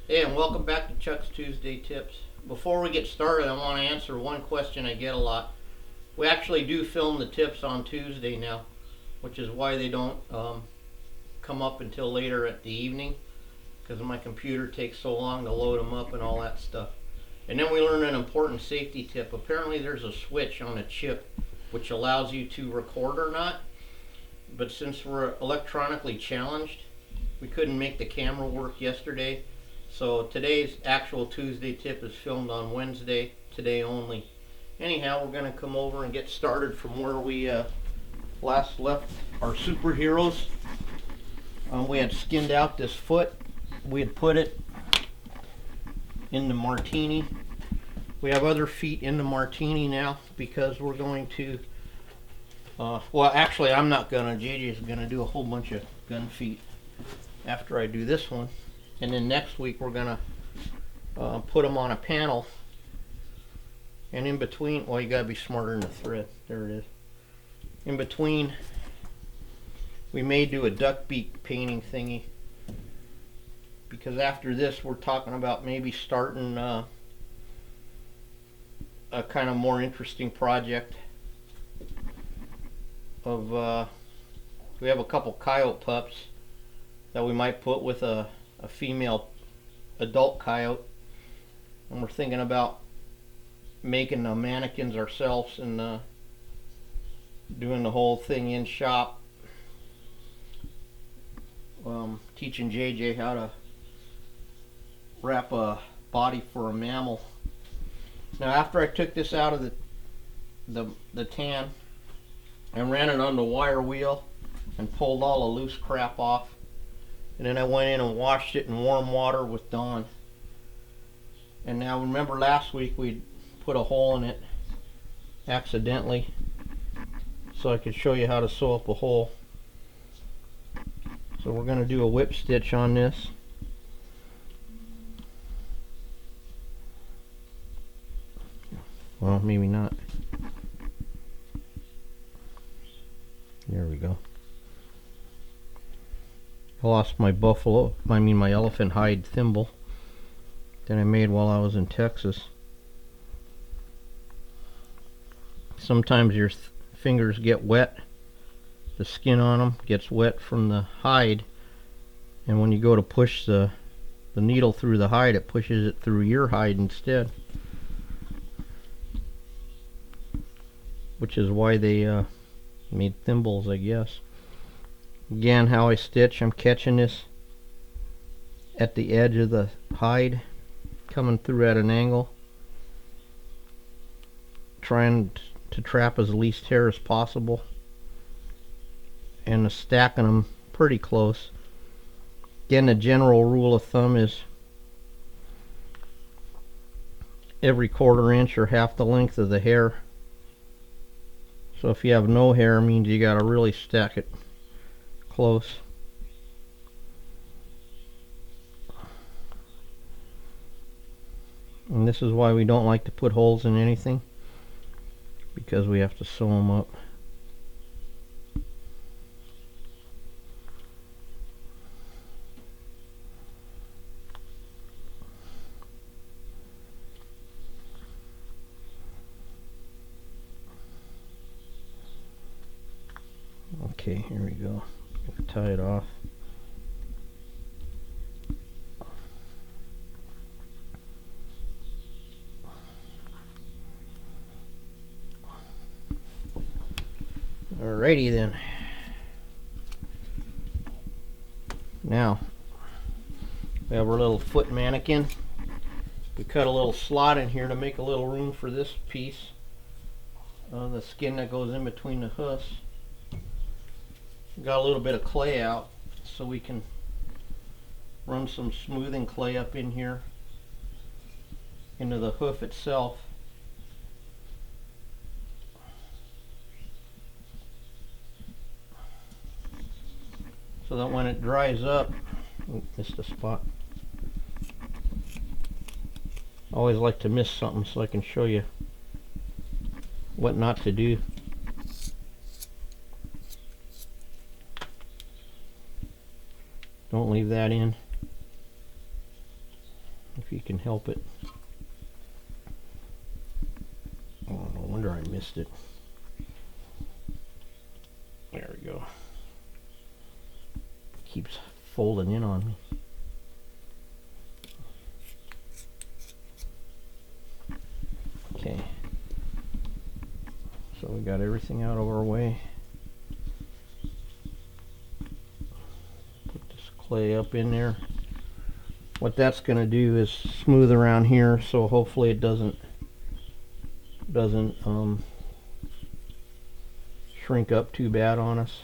Hey, and welcome back to Chuck's Tuesday Tips. Before we get started, I want to answer one question I get a lot. We actually do film the tips on Tuesday now, which is why they don't come up until later at the evening, because my computer takes so long to load them up and all that stuff. And then we learned an important safety tip. Apparently, there's a switch on a chip which allows you to record or not. But since we're electronically challenged, we couldn't make the camera work yesterday. So today's actual Tuesday tip is filmed on Wednesday, today only. Anyhow, we're going to come over and get started from where we last left our superheroes. We had skinned out this foot. We had put it in the martini. We have other feet in the martini now because we're going to well, actually, I'm not gonna. JJ's gonna do a whole bunch of gun feet after I do this one, and then next week we're gonna put them on a panel. And in between, well, you gotta be smarter than the thread. There it is. In between, we may do a duck beak painting thingy, because after this, we're talking about maybe starting a kind of more interesting project. We have a couple coyote pups that we might put with a female adult coyote, and we're thinking about making the mannequins ourselves and doing the whole thing in shop. Teaching JJ how to wrap a body for a mammal. Now, after I took this out of the tan and ran it on the wire wheel and pulled all the loose crap off, and then I went in and washed it in warm water with Dawn. And now, remember last week we put a hole in it accidentally, so I could show you how to sew up a hole. So we're going to do a whip stitch on this. Well, maybe not. There we go. I lost my my elephant hide thimble that I made while I was in Texas. Sometimes your fingers get wet. The skin on them gets wet from the hide, and when you go to push the needle through the hide, it pushes it through your hide instead. Which is why they made thimbles, I guess. Again, how I stitch, I'm catching this at the edge of the hide, coming through at an angle, trying to trap as least hair as possible, and stacking them pretty close. Again, the general rule of thumb is every 1/4 inch or half the length of the hair. So if you have no hair, it means you gotta really stack it close. And this is why we don't like to put holes in anything, because we have to sew them up. Okay, here we go. Tie it off. Alrighty then. Now, we have our little foot mannequin. We cut a little slot in here to make a little room for this piece. The skin that goes in between the hoofs. Got a little bit of clay out so we can run some smoothing clay up in here into the hoof itself. So that when it dries up, missed a spot. I always like to miss something so I can show you what not to do. Don't leave that in. if you can help it. Oh, no wonder I missed it. There we go. Keeps folding in on me. Okay. So we got everything out of our way. Put this clay up in there. What that's going to do is smooth around here, so hopefully it doesn't shrink up too bad on us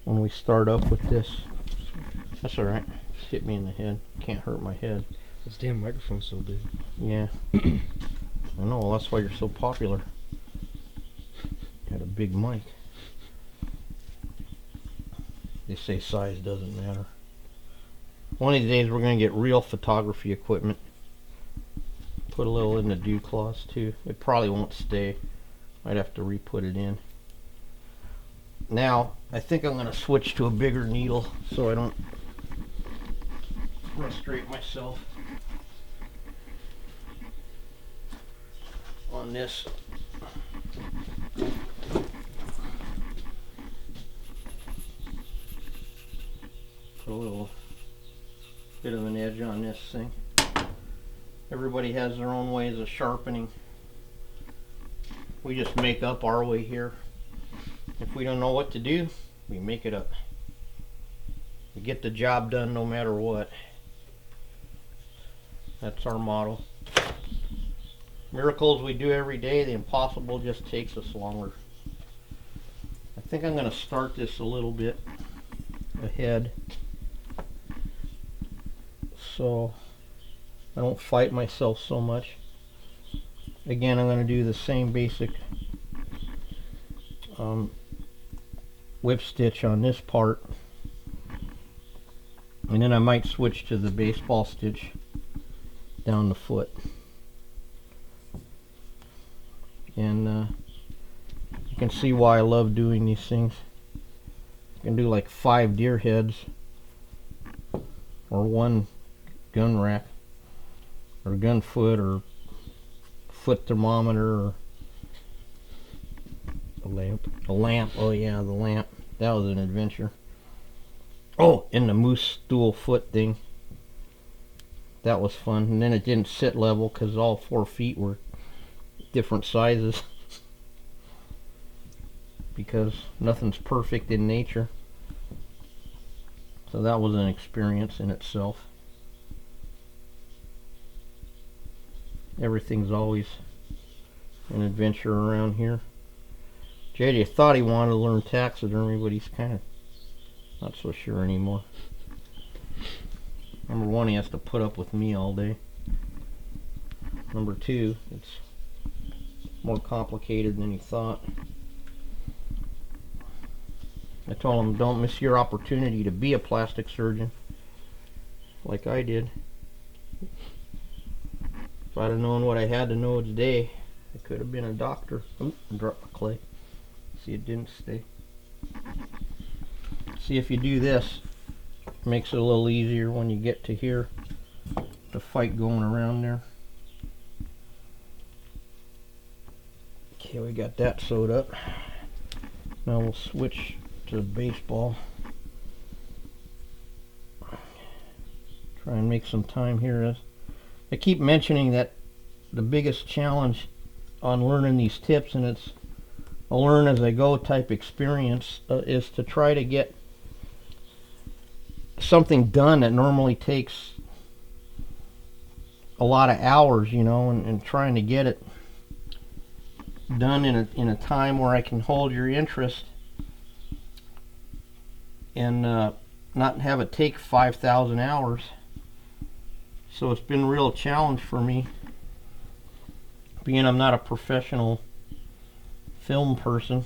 when we start up with this. That's alright. Just hit me in the head. Can't hurt my head. This damn microphone's so big. Yeah. I know, well, that's why you're so popular. Got a big mic. They say size doesn't matter. One of these days we're going to get real photography equipment. Put a little in the dew cloths too. It probably won't stay. Might have to re-put it in. Now, I think I'm going to switch to a bigger needle so I don't frustrate myself on this. Put a little bit of an edge on this thing. Everybody has their own ways of sharpening. We just make up our way here. If we don't know what to do, we make it up. We get the job done no matter what. That's our motto. Miracles we do every day, the impossible just takes us longer. I think I'm going to start this a little bit ahead, so I don't fight myself so much. Again, I'm going to do the same basic whip stitch on this part, and then I might switch to the baseball stitch down the foot. And you can see why I love doing these things. You can do like 5 deer heads, or 1 gun rack, or gun foot, or foot thermometer, or a lamp. Oh yeah, the lamp. That was an adventure. Oh, and the moose stool foot thing. That was fun. And then it didn't sit level because all 4 feet were different sizes. Because nothing's perfect in nature. So that was an experience in itself. Everything's always an adventure around here. JJ thought he wanted to learn taxidermy, but he's kind of not so sure anymore. Number 1, he has to put up with me all day. Number 2, it's more complicated than he thought. I told him, don't miss your opportunity to be a plastic surgeon like I did. If I'd have known what I had to know today, I could have been a doctor. Oop, I dropped my clay. See, it didn't stay. See, if you do this, it makes it a little easier when you get to here. The fight going around there. Okay, we got that sewed up. Now we'll switch to baseball. Try and make some time here. I keep mentioning that the biggest challenge on learning these tips, and it's a learn as I go type experience, is to try to get something done that normally takes a lot of hours, you know, and trying to get it done in a time where I can hold your interest and not have it take 5,000 hours. So it's been a real challenge for me, being I'm not a professional film person.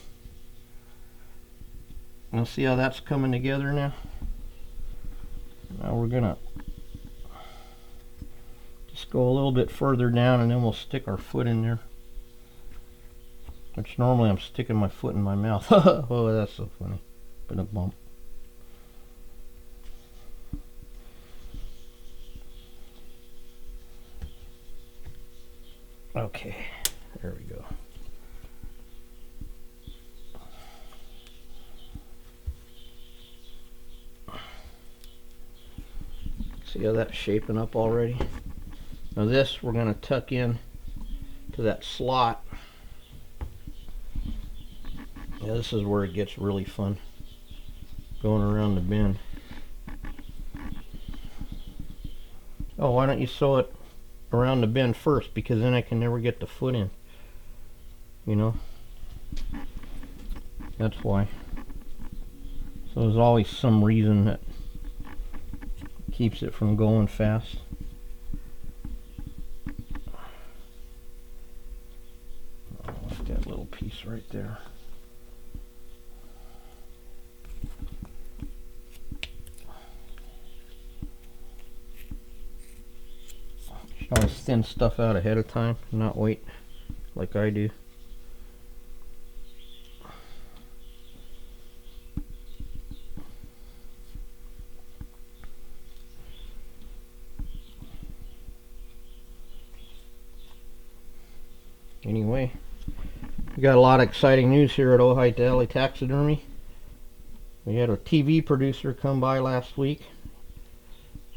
Now see how that's coming together now? Now we're gonna just go a little bit further down, and then we'll stick our foot in there. Which normally I'm sticking my foot in my mouth. Oh, that's so funny. Been a bump. Okay, there we go. See how that's shaping up already? Now this we're going to tuck in to that slot. Yeah, this is where it gets really fun, going around the bend. Oh, why don't you sew it around the bend first, because then I can never get the foot in, you know? That's why. So there's always some reason that keeps it from going fast. I like that little piece right there. Always thin stuff out ahead of time, not wait like I do. Anyway, we got a lot of exciting news here at Ojai Valley Taxidermy. We had a TV producer come by last week,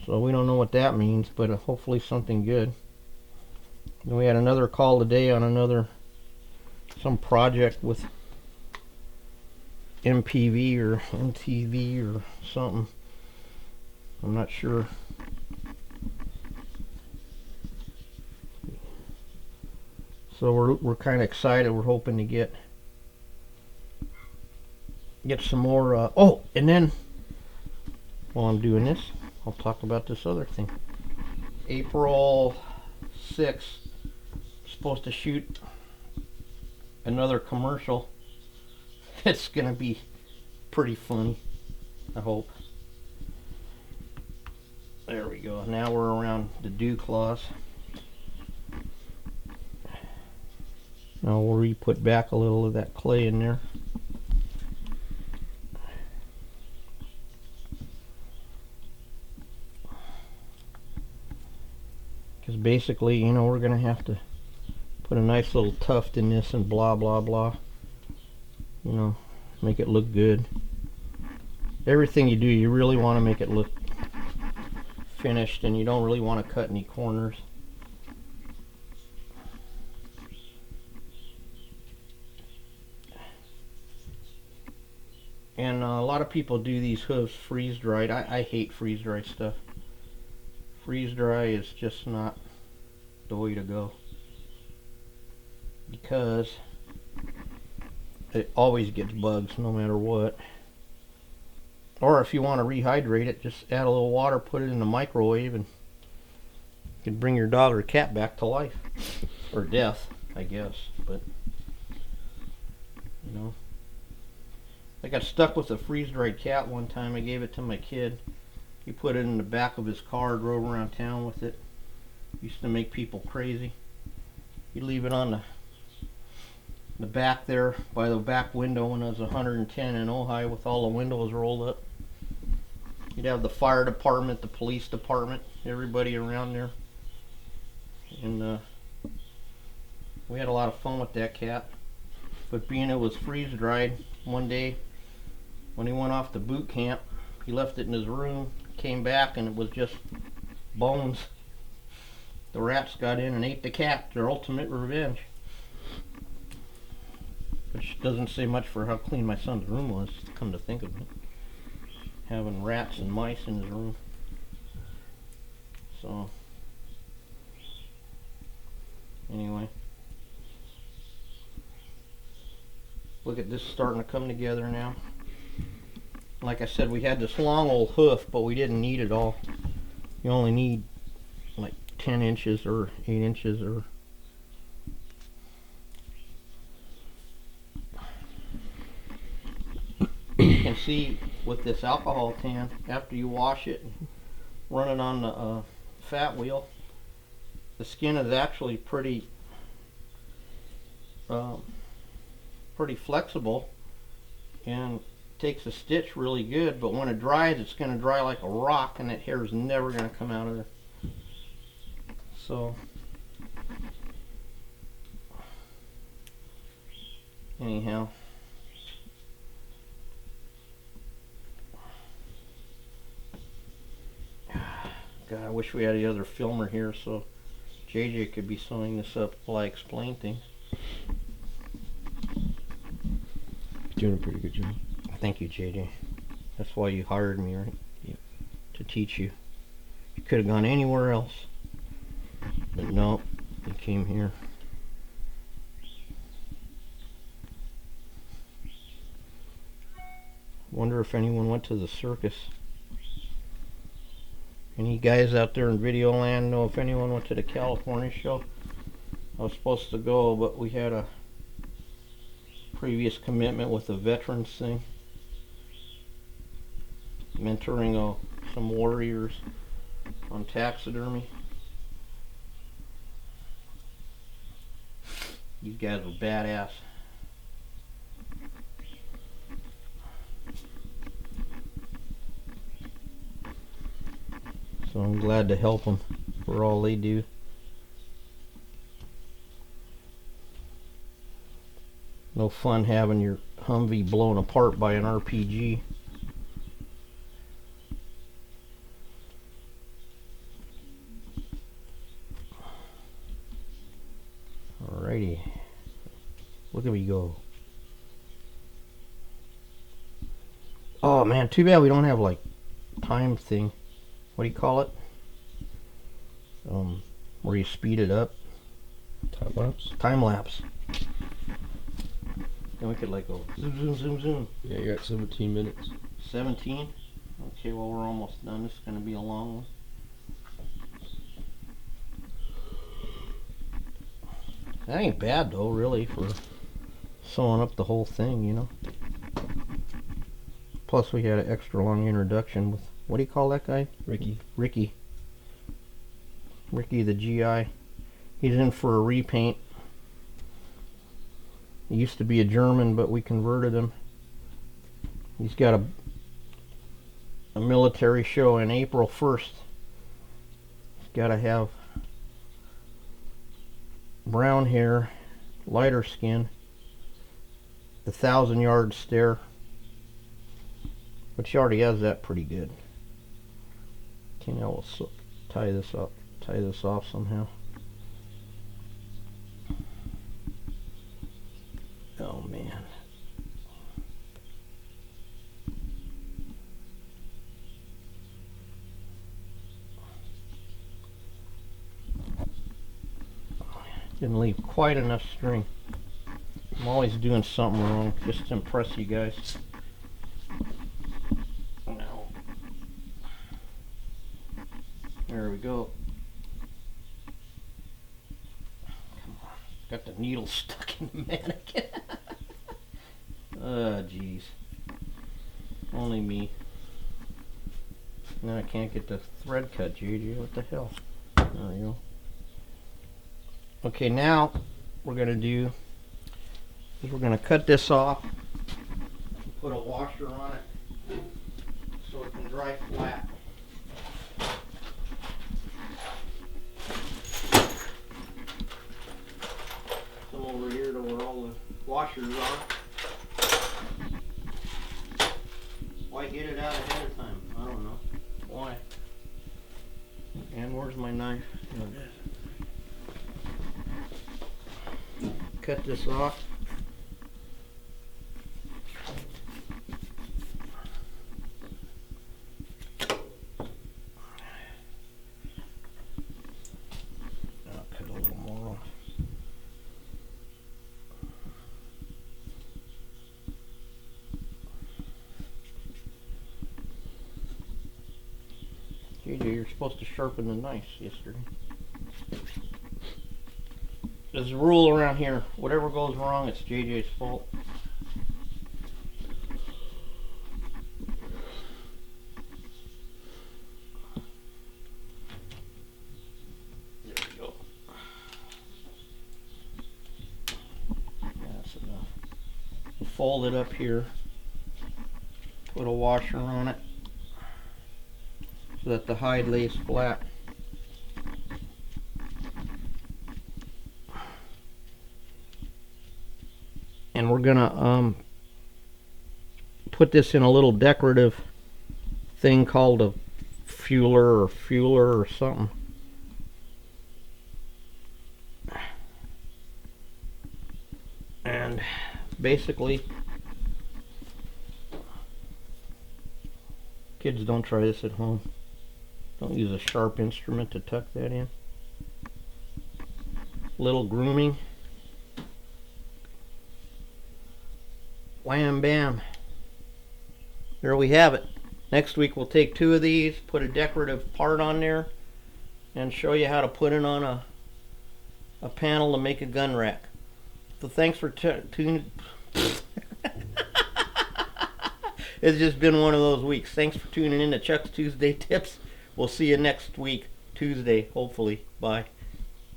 so we don't know what that means, but hopefully something good. And we had another call today on some project with MPV or MTV or something. I'm not sure. So we're kind of excited. We're hoping to get some more. Oh, and then while I'm doing this, I'll talk about this other thing. April 6th, supposed to shoot another commercial. It's gonna be pretty funny, I hope. There we go. Now we're around the dew claws. Now we'll re-put back a little of that clay in there. Because basically, you know, we're going to have to put a nice little tuft in this and blah, blah, blah. You know, make it look good. Everything you do, you really want to make it look finished, and you don't really want to cut any corners. And a lot of people do these hoofs freeze dried. I hate freeze dried stuff. Freeze dry is just not the way to go, because it always gets bugs no matter what. Or if you want to rehydrate it, just add a little water, put it in the microwave, and you can bring your dog or cat back to life. Or death, I guess. But, you know. I got stuck with a freeze-dried cat one time. I gave it to my kid. He put it in the back of his car, drove around town with it. Used to make people crazy. He'd leave it on the back there by the back window when it was 110 in Ojai with all the windows rolled up. You'd have the fire department, the police department, everybody around there. And we had a lot of fun with that cat. But being it was freeze-dried, one day when he went off to boot camp, he left it in his room, came back, and it was just bones. The rats got in and ate the cat, their ultimate revenge. Which doesn't say much for how clean my son's room was, come to think of it. Having rats and mice in his room. So, anyway. Look at this starting to come together now. Like I said, we had this long old hoof, but we didn't need it all. You only need like 10 inches or 8 inches or... You can see with this alcohol tan, after you wash it and run it on the fat wheel, the skin is actually pretty flexible and takes a stitch really good, but when it dries, it's going to dry like a rock, and that hair is never going to come out of there. So Anyhow. God, I wish we had the other filmer here so JJ could be sewing this up while I explain things. Doing a pretty good job. Thank you, JJ. That's why you hired me, right? Yep. To teach you. You could have gone anywhere else. But no, you came here. Wonder if anyone went to the circus. Any guys out there in video land know if anyone went to the California show? I was supposed to go, but we had a previous commitment with the veterans thing. Mentoring some warriors on taxidermy. You guys were badass. So I'm glad to help them for all they do. No fun having your Humvee blown apart by an RPG. Alrighty. Look at me go. Oh man, too bad we don't have like time thing. What do you call it? Where you speed it up. Time lapse? Time lapse. Then we could like go zoom, zoom, zoom, zoom. Yeah, you're at 17 minutes. 17? Okay, well we're almost done. This is going to be a long one. That ain't bad though, really, for sewing up the whole thing, you know. Plus we had an extra long introduction with, what do you call that guy? Ricky. Ricky the GI. He's in for a repaint. He used to be a German, but we converted him. He's got a military show in April 1st. He's got to have brown hair, lighter skin, the 1,000-yard stare. But she already has that pretty good. Okay, now we'll tie this off somehow. Oh man. Didn't leave quite enough string. I'm always doing something wrong just to impress you guys. No. There we go. Come on. Got the needle stuck in the mannequin. Oh, jeez. Only me. Now I can't get the thread cut, JJ. What the hell? There we go. Okay, now we're going to do is we're going to cut this off, put a washer on it so it can dry flat. Come over here to where all the washers are. Why get it out ahead of time? I don't know. Why? And where's my knife? There it is. Cut this off. I'll cut a little more off. JJ, you're supposed to sharpen the knife yesterday. There's a rule around here. Whatever goes wrong, it's JJ's fault. There we go. That's enough. We'll fold it up here. Put a washer on it so that the hide lays flat. and we're gonna put this in a little decorative thing called a fueler or something. And basically, kids, don't try this at home. Don't use a sharp instrument to tuck that in. Little grooming. Wham bam. There we have it. Next week we'll take 2 of these, put a decorative part on there, and show you how to put it on a panel to make a gun rack. So thanks for tuning. It's just been one of those weeks. Thanks for tuning in to Chuck's Tuesday Tips. We'll see you next week, Tuesday, hopefully. Bye.